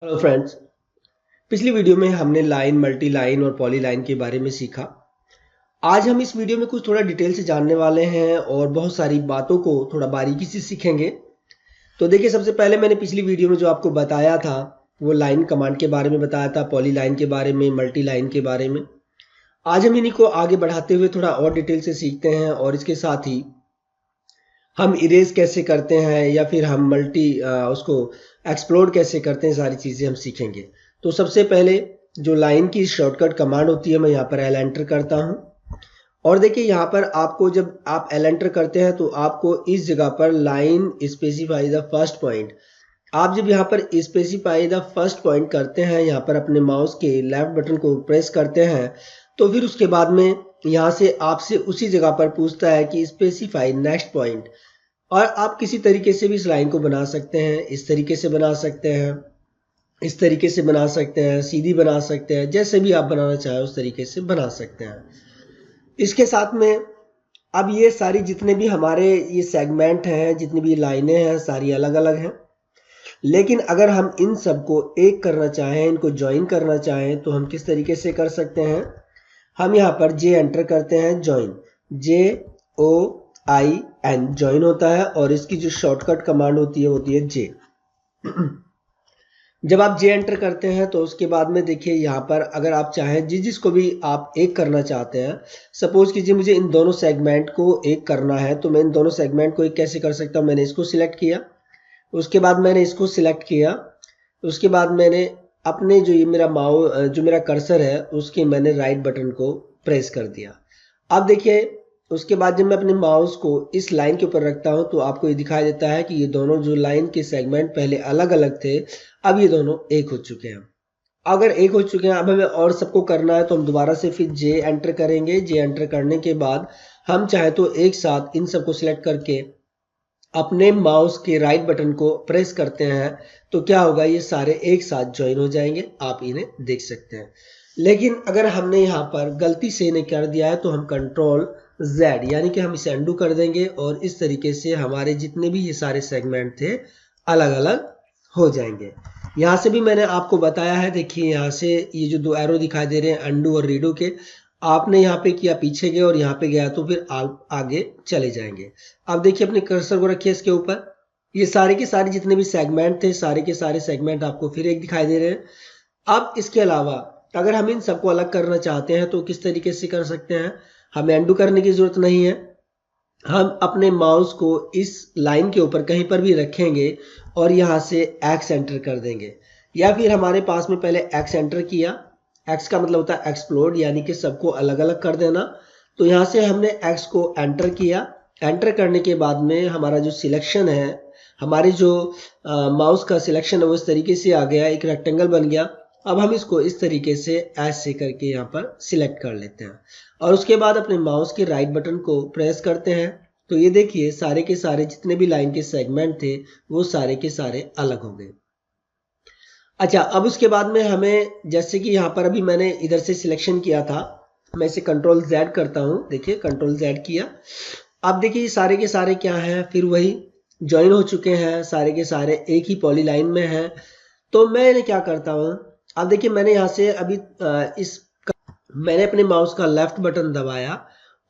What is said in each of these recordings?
Hello friends. पिछली video में हमने लाइन, मल्टी लाइन और पॉली लाइन के बारे में सीखा। आज हम इस वीडियो में कुछ थोड़ा डिटेल से जानने वाले हैं और बहुत सारी बातों को थोड़ा बारीकी से सीखेंगे। तो देखिए, सबसे पहले मैंने पिछली वीडियो में जो आपको बताया था वो लाइन कमांड के बारे में बताया था, पॉली लाइन के बारे में, मल्टी लाइन के बारे में। आज हम इन्हीं को आगे बढ़ाते हुए थोड़ा और डिटेल से सीखते हैं और इसके साथ ही हम इरेज कैसे करते हैं या फिर हम उसको एक्सप्लोर कैसे करते हैं, सारी चीज़ें हम सीखेंगे। तो सबसे पहले जो लाइन की शॉर्टकट कमांड होती है, मैं यहाँ पर एल एंटर करता हूँ। और देखिए, यहाँ पर आपको जब आप एल एंटर करते हैं तो आपको इस जगह पर line specify the first point, आप जब यहाँ पर स्पेसिफाई द फर्स्ट पॉइंट करते हैं, यहाँ पर अपने माउस के लेफ्ट बटन को प्रेस करते हैं, तो फिर उसके बाद में यहाँ से आपसे उसी जगह पर पूछता है कि स्पेसिफाई नेक्स्ट पॉइंट। और आप किसी तरीके से भी इस लाइन को बना सकते हैं, इस तरीके से बना सकते हैं, इस तरीके से बना सकते हैं, सीधी बना सकते हैं, जैसे भी आप बनाना चाहें उस तरीके से बना सकते हैं। इसके साथ में अब ये सारी जितने भी हमारे ये सेगमेंट हैं, जितनी भी लाइनें हैं, सारी अलग अलग हैं। लेकिन अगर हम इन सबको एक करना चाहें, इनको ज्वाइन करना चाहें, तो हम किस तरीके से कर सकते हैं। हम यहाँ पर जे एंटर करते हैं, ज्वाइन, JOIN ज्वाइन होता है और इसकी जो शॉर्टकट कमांड होती है जे। जब आप जे एंटर करते हैं तो उसके बाद में देखिए, यहाँ पर अगर आप चाहें जिसको भी आप एक करना चाहते हैं, सपोज कीजिए मुझे इन दोनों सेगमेंट को एक करना है, तो मैं इन दोनों सेगमेंट को एक कैसे कर सकता हूँ। मैंने इसको सिलेक्ट किया, उसके बाद मैंने इसको सिलेक्ट किया, उसके बाद मैंने अपने जो ये मेरा जो मेरा कर्सर है उसके मैंने राइट बटन को प्रेस कर दिया। अब देखिए, उसके बाद जब मैं अपने माउस को इस लाइन के ऊपर रखता हूं तो आपको ये दिखाई देता है कि ये दोनों जो लाइन के सेगमेंट पहले अलग अलग थे, अब ये दोनों एक हो चुके हैं। अगर एक हो चुके हैं, अब हमें और सबको करना है तो हम दोबारा से फिर जे एंटर करेंगे। जे एंटर करने के बाद हम चाहे तो एक साथ इन सबको सिलेक्ट करके अपने माउस के राइट बटन को प्रेस करते हैं तो क्या होगा, ये सारे एक साथ ज्वाइन हो जाएंगे। आप इन्हें देख सकते हैं। लेकिन अगर हमने यहाँ पर गलती से इन्हें कर दिया है तो हम कंट्रोल Z यानी कि हम इसे अंडू कर देंगे और इस तरीके से हमारे जितने भी ये सारे सेगमेंट थे अलग अलग हो जाएंगे। यहाँ से भी मैंने आपको बताया है, देखिए यहाँ से ये जो दो एरो दिखाई दे रहे हैं अंडू और रीडो के, आपने यहाँ पे किया पीछे गए और यहाँ पे गया तो फिर आप आगे चले जाएंगे। अब देखिए, अपने कर्सर को रखिए इसके ऊपर, ये सारे के सारे जितने भी सेगमेंट थे, सारे के सारे सेगमेंट आपको फिर एक दिखाई दे रहे हैं। अब इसके अलावा अगर हम इन सबको अलग करना चाहते हैं तो किस तरीके से कर सकते हैं। हमें अंडू करने की जरूरत नहीं है, हम अपने माउस को इस लाइन के ऊपर कहीं पर भी रखेंगे और यहाँ से एक्स एंटर कर देंगे, या फिर हमारे पास में पहले एक्स एंटर किया, एक्स का मतलब होता है एक्सप्लोड यानी कि सबको अलग अलग कर देना। तो यहाँ से हमने एक्स को एंटर किया, एंटर करने के बाद में हमारा जो सिलेक्शन है, हमारी जो माउस का सिलेक्शन है वो इस तरीके से आ गया, एक रेक्टेंगल बन गया। अब हम इसको इस तरीके से ऐसे करके यहाँ पर सिलेक्ट कर लेते हैं और उसके बाद अपने माउस के राइट बटन को प्रेस करते हैं तो ये देखिए सारे के सारे जितने भी लाइन के सेगमेंट थे वो सारे के सारे अलग हो गए। अच्छा, अब उसके बाद में हमें, जैसे कि यहाँ पर अभी मैंने इधर से सिलेक्शन किया था, मैं इसे कंट्रोल Z करता हूँ। देखिए, कंट्रोल Z किया। अब देखिए सारे के सारे क्या हैं, फिर वही ज्वाइन हो चुके हैं, सारे के सारे एक ही पॉली लाइन में हैं। तो मैं क्या करता हूँ, अब देखिए मैंने यहाँ से अभी मैंने अपने माउस का लेफ्ट बटन दबाया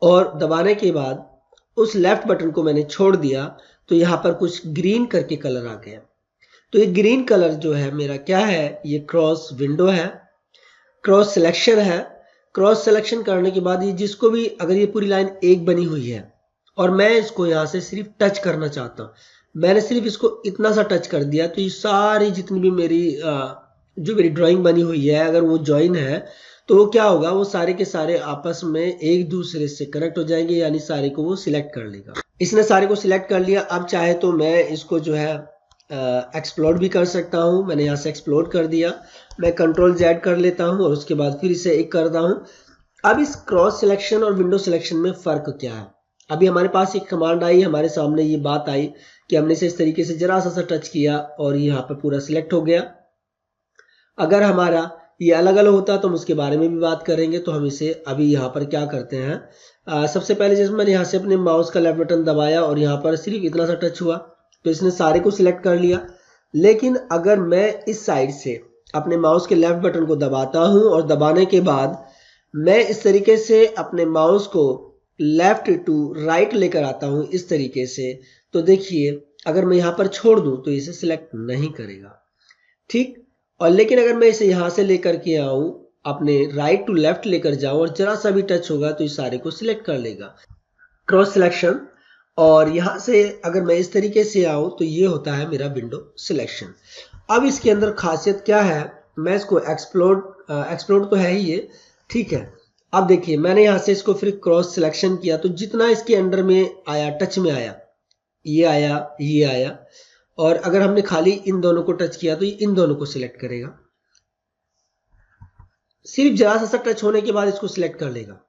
और दबाने के बाद उस लेफ्ट बटन को मैंने छोड़ दिया तो यहाँ पर कुछ ग्रीन करके कलर आ गया। तो ये ग्रीन कलर जो है मेरा क्या है, ये क्रॉस विंडो है, क्रॉस सिलेक्शन है। क्रॉस सिलेक्शन करने के बाद ये जिसको भी, अगर ये पूरी लाइन एक बनी हुई है और मैं इसको यहाँ से सिर्फ टच करना चाहता हूँ, मैंने सिर्फ इसको इतना सा टच कर दिया तो ये सारी जितनी भी मेरी जो मेरी ड्राइंग बनी हुई है, अगर वो ज्वाइन है तो वो क्या होगा, वो सारे के सारे आपस में एक दूसरे से कनेक्ट हो जाएंगे, यानी सारे को वो सिलेक्ट कर लेगा। इसने सारे को सिलेक्ट कर लिया। अब चाहे तो मैं इसको जो है एक्सप्लोर भी कर सकता हूं। मैंने यहाँ से एक्सप्लोर कर दिया, मैं कंट्रोल Z कर लेता हूं और उसके बाद फिर इसे एक करता हूं। अब इस क्रॉस सिलेक्शन और विंडो सिलेक्शन में फर्क क्या है। अभी हमारे पास एक कमांड आई, हमारे सामने ये बात आई कि हमने इसे इस तरीके से जरा सा टच किया और यहाँ पर पूरा सिलेक्ट हो गया। अगर हमारा ये अलग अलग होता तो हम उसके बारे में भी बात करेंगे। तो हम इसे अभी यहाँ पर क्या करते हैं, सबसे पहले जैसे मैंने यहाँ से अपने माउस का लेफ्ट बटन दबाया और यहाँ पर सिर्फ इतना सा टच हुआ तो इसने सारे को सिलेक्ट कर लिया। लेकिन अगर मैं इस साइड से अपने माउस के लेफ्ट बटन को दबाता हूं और दबाने के बाद मैं इस तरीके से अपने माउस को लेफ्ट टू राइट लेकर आता हूं इस तरीके से, तो देखिए अगर मैं यहां पर छोड़ दूं तो इसे सिलेक्ट नहीं करेगा, ठीक। और लेकिन अगर मैं इसे यहां से लेकर के आऊं, अपने राइट टू लेफ्ट लेकर जाऊं और जरा सा भी टच होगा तो इस सारे को सिलेक्ट कर लेगा, क्रॉस सिलेक्शन। और यहां से अगर मैं इस तरीके से आऊं तो ये होता है मेरा विंडो सिलेक्शन। अब इसके अंदर खासियत क्या है, मैं इसको एक्सप्लोड तो है ही ये, ठीक है। अब देखिए मैंने यहां से इसको फिर क्रॉस सिलेक्शन किया तो जितना इसके अंडर में आया, टच में आया, ये आया, ये आया, और अगर हमने खाली इन दोनों को टच किया तो ये इन दोनों को सिलेक्ट करेगा, सिर्फ जरा सा टच होने के बाद इसको सिलेक्ट कर लेगा।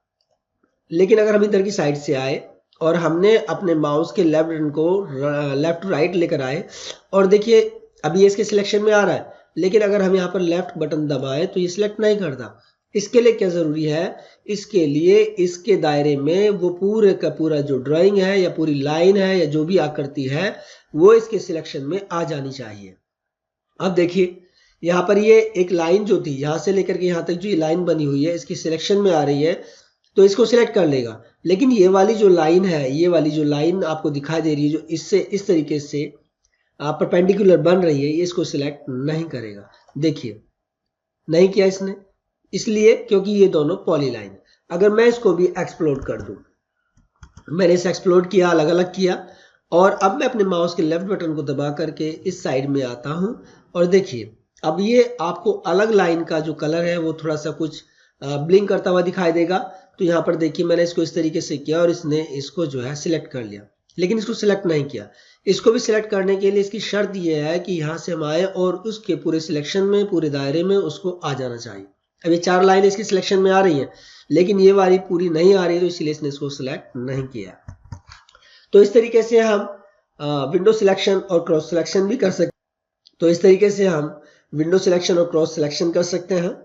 लेकिन अगर हम इधर की साइड से आए और हमने अपने माउस के लेफ्ट बटन को लेफ्ट टू राइट लेकर आए और देखिए अभी ये इसके सिलेक्शन में आ रहा है, लेकिन अगर हम यहाँ पर लेफ्ट बटन दबाएं तो ये सिलेक्ट नहीं करता। इसके लिए क्या जरूरी है, इसके लिए इसके दायरे में वो पूरे का पूरा जो ड्राइंग है या पूरी लाइन है या जो भी आकृति है वो इसके सिलेक्शन में आ जानी चाहिए। अब देखिए यहाँ पर ये एक लाइन जो थी यहां से लेकर के यहाँ तक जो ये लाइन बनी हुई है इसकी सिलेक्शन में आ रही है तो इसको सिलेक्ट कर लेगा। लेकिन ये वाली जो लाइन है, ये वाली जो लाइन आपको दिखाई दे रही है जो इससे इस तरीके से परपेंडिकुलर बन रही है, ये इसको सिलेक्ट नहीं करेगा। देखिए नहीं किया इसने, इसलिए क्योंकि ये दोनों पॉलीलाइन। अगर मैं इसको भी एक्सप्लोड कर दूं, मैंने इसे एक्सप्लोड किया, अलग अलग किया, और अब मैं अपने माउस के लेफ्ट बटन को दबा करके इस साइड में आता हूं और देखिए अब ये आपको अलग लाइन का जो कलर है वो थोड़ा सा कुछ ब्लिंक करता हुआ दिखाई देगा। तो यहाँ पर देखिए मैंने इसको इस तरीके से किया और इसने इसको जो है सिलेक्ट कर लिया, लेकिन इसको सिलेक्ट नहीं किया। इसको भी सिलेक्ट करने के लिए इसकी शर्त ये है कि यहाँ से हम आए और उसके पूरे सिलेक्शन में, पूरे दायरे में उसको आ जाना चाहिए। अब ये 4 लाइन इसकी सिलेक्शन में आ रही है लेकिन ये वाली पूरी नहीं आ रही तो इसीलिए इसने इसको सिलेक्ट नहीं किया। तो इस तरीके से हम विंडो सिलेक्शन और क्रॉस सिलेक्शन भी कर सकते हैं।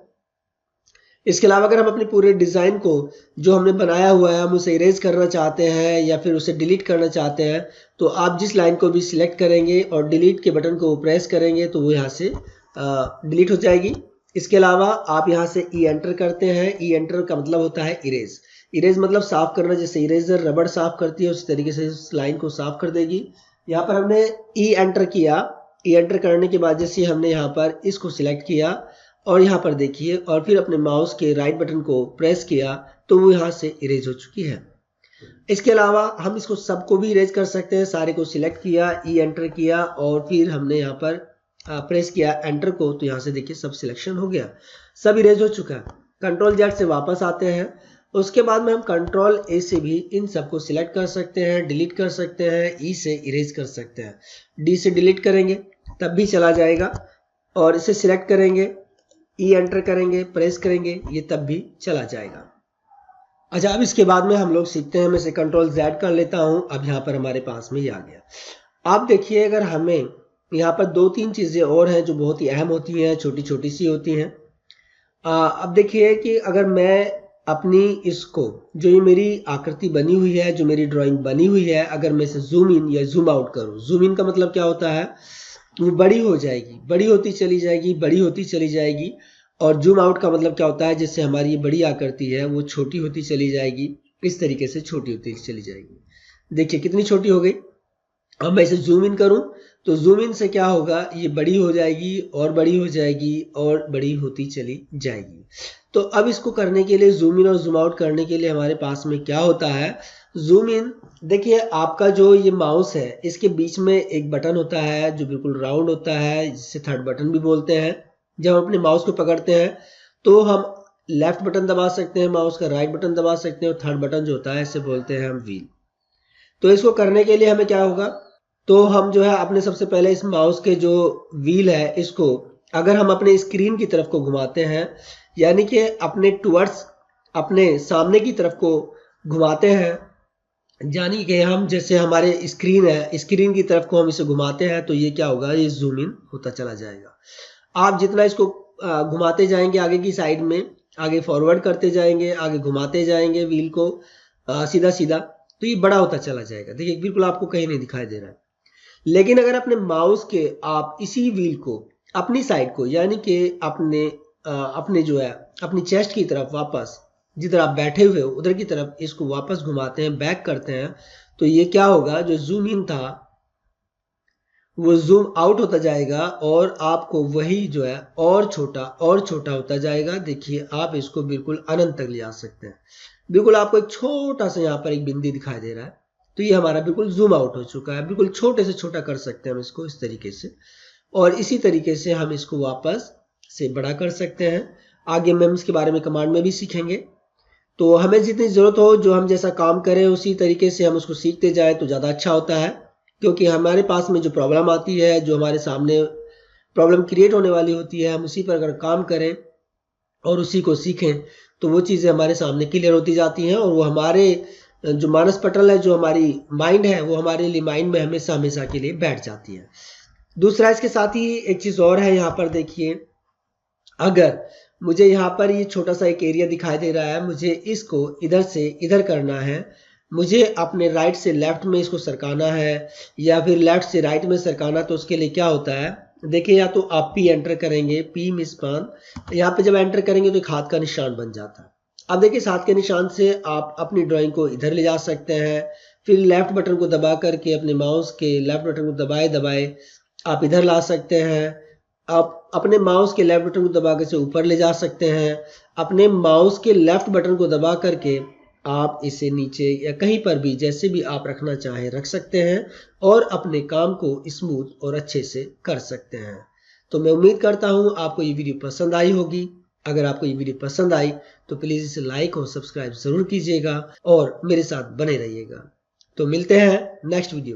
इसके अलावा अगर हम अपने पूरे डिज़ाइन को जो हमने बनाया हुआ है हम उसे इरेज करना चाहते हैं या फिर उसे डिलीट करना चाहते हैं तो आप जिस लाइन को भी सिलेक्ट करेंगे और डिलीट के बटन को प्रेस करेंगे तो वो यहाँ से डिलीट हो जाएगी। इसके अलावा आप यहाँ से ई एंटर करते हैं, ई एंटर का मतलब होता है इरेज। इरेज मतलब साफ करना, जैसे इरेजर रबड़ साफ करती है उसी तरीके से इस लाइन को साफ कर देगी। यहाँ पर हमने ई एंटर किया, ई एंटर करने के बाद जैसे हमने यहाँ पर इसको सिलेक्ट किया और यहाँ पर देखिए और फिर अपने माउस के राइट बटन को प्रेस किया तो वो यहाँ से इरेज हो चुकी है। इसके अलावा हम इसको सबको भी इरेज कर सकते हैं। सारे को सिलेक्ट किया, ई एंटर किया और फिर हमने यहाँ पर प्रेस किया एंटर को तो यहाँ से देखिए सब सिलेक्शन हो गया, सब इरेज हो चुका है। कंट्रोल जेड से वापस आते हैं, उसके बाद में हम कंट्रोल ए से भी इन सबको सिलेक्ट कर सकते हैं, डिलीट कर सकते हैं, ई से इरेज कर सकते हैं। डी से डिलीट करेंगे तब भी चला जाएगा और इसे सिलेक्ट करेंगे, ई एंटर करेंगे, प्रेस करेंगे, ये तब भी चला जाएगा। अच्छा अब इसके बाद में हम लोग सीखते हैं, मैं इसे कंट्रोल जेड कर लेता हूं। अब यहाँ पर हमारे पास में ये आ गया। आप देखिए अगर हमें यहाँ पर 2-3 चीजें और हैं जो बहुत ही अहम होती हैं, छोटी छोटी सी होती हैं। अब देखिए कि अगर मैं अपनी इसको जो ये मेरी आकृति बनी हुई है, जो मेरी ड्राइंग बनी हुई है, अगर मैं इसे जूम इन या जूम आउट करूं, जूम इन का मतलब क्या होता है, वो बड़ी हो जाएगी, बड़ी होती चली जाएगी, बड़ी होती चली जाएगी। और जूम आउट का मतलब क्या होता है, जैसे हमारी ये बड़ी आकृति है वो छोटी होती चली जाएगी, इस तरीके से छोटी होती चली जाएगी। देखिए कितनी छोटी हो गई। अब मैं इसे जूम इन करूं तो जूम इन से क्या होगा, ये बड़ी हो जाएगी और बड़ी हो जाएगी और बड़ी होती चली जाएगी। तो अब इसको करने के लिए, जूम इन और जूम आउट करने के लिए हमारे पास में क्या होता है, जूम इन देखिए आपका जो ये माउस है इसके बीच में एक बटन होता है जो बिल्कुल राउंड होता है, जिसे थर्ड बटन भी बोलते हैं। जब हम अपने माउस को पकड़ते हैं तो हम लेफ्ट बटन दबा सकते हैं, माउस का राइट बटन दबा सकते हैं और थर्ड बटन जो होता है इसे बोलते हैं हम व्हील। तो इसको करने के लिए हमें क्या होगा, तो हम जो है अपने सबसे पहले इस माउस के जो व्हील है इसको अगर हम अपने स्क्रीन की तरफ को घुमाते हैं, यानी कि अपने टुवर्ड्स अपने सामने की तरफ को घुमाते हैं, यानी कि हम जैसे हमारे स्क्रीन है, स्क्रीन की तरफ को हम इसे घुमाते हैं तो ये क्या होगा, ये जूम इन होता चला जाएगा। आप जितना इसको घुमाते जाएंगे आगे की साइड में, आगे फॉरवर्ड करते जाएंगे, आगे घुमाते जाएंगे व्हील को सीधा सीधा, तो ये बड़ा होता चला जाएगा। देखिए बिल्कुल आपको कहीं नहीं दिखाई दे रहा है। लेकिन अगर अपने माउस के आप इसी व्हील को अपनी साइड को यानी कि अपने जो है अपनी चेस्ट की तरफ वापस जिधर आप बैठे हुए हो उधर की तरफ इसको वापस घुमाते हैं, बैक करते हैं, तो ये क्या होगा, जो जूम इन था वो जूम आउट होता जाएगा और आपको वही जो है और छोटा होता जाएगा। देखिए आप इसको बिल्कुल अनंत तक ले जा सकते हैं। बिल्कुल आपको एक छोटा सा यहाँ पर एक बिंदु दिखाई दे रहा है, तो ये हमारा बिल्कुल जूम आउट हो चुका है। बिल्कुल छोटे से छोटा कर सकते हैं हम इसको इस तरीके से, और इसी तरीके से हम इसको वापस से बड़ा कर सकते हैं। आगे हम इसके बारे में कमांड में भी सीखेंगे। तो हमें जितनी जरूरत हो, जो हम जैसा काम करें उसी तरीके से हम उसको सीखते जाए तो ज़्यादा अच्छा होता है, क्योंकि हमारे पास में जो प्रॉब्लम आती है, जो हमारे सामने प्रॉब्लम क्रिएट होने वाली होती है, हम उसी पर अगर काम करें और उसी को सीखें तो वो चीज़ें हमारे सामने क्लियर होती जाती हैं, और वो हमारे जो मानस पटल है, जो हमारी माइंड है, वो हमारे लिए माइंड में हमेशा हमेशा के लिए बैठ जाती है। दूसरा इसके साथ ही एक चीज़ और है, यहाँ पर देखिए, अगर मुझे यहाँ पर ये छोटा सा एक एरिया दिखाई दे रहा है, मुझे इसको इधर से इधर करना है, मुझे अपने राइट से लेफ्ट में इसको सरकाना है या फिर लेफ्ट से राइट में सरकाना, तो उसके लिए क्या होता है, देखिए, या तो आप पी एंटर करेंगे, पी मिसपान, यहाँ पे जब एंटर करेंगे तो एक हाथ का निशान बन जाता है। अब देखिए इस हाथ के निशान से आप अपनी ड्राइंग को इधर ले जा सकते हैं, फिर लेफ्ट बटन को दबा करके अपने माउस के लेफ्ट बटन को दबाए दबाए आप इधर ला सकते हैं। आप अपने माउस के लेफ्ट बटन को दबा कर से ऊपर ले जा सकते हैं। अपने माउस के लेफ्ट बटन को दबा करके आप इसे नीचे या कहीं पर भी जैसे भी आप रखना चाहें रख सकते हैं और अपने काम को स्मूथ और अच्छे से कर सकते हैं। तो मैं उम्मीद करता हूं आपको ये वीडियो पसंद आई होगी। अगर आपको ये वीडियो पसंद आई तो प्लीज़ इसे लाइक और सब्सक्राइब ज़रूर कीजिएगा और मेरे साथ बने रहिएगा। तो मिलते हैं नेक्स्ट वीडियो।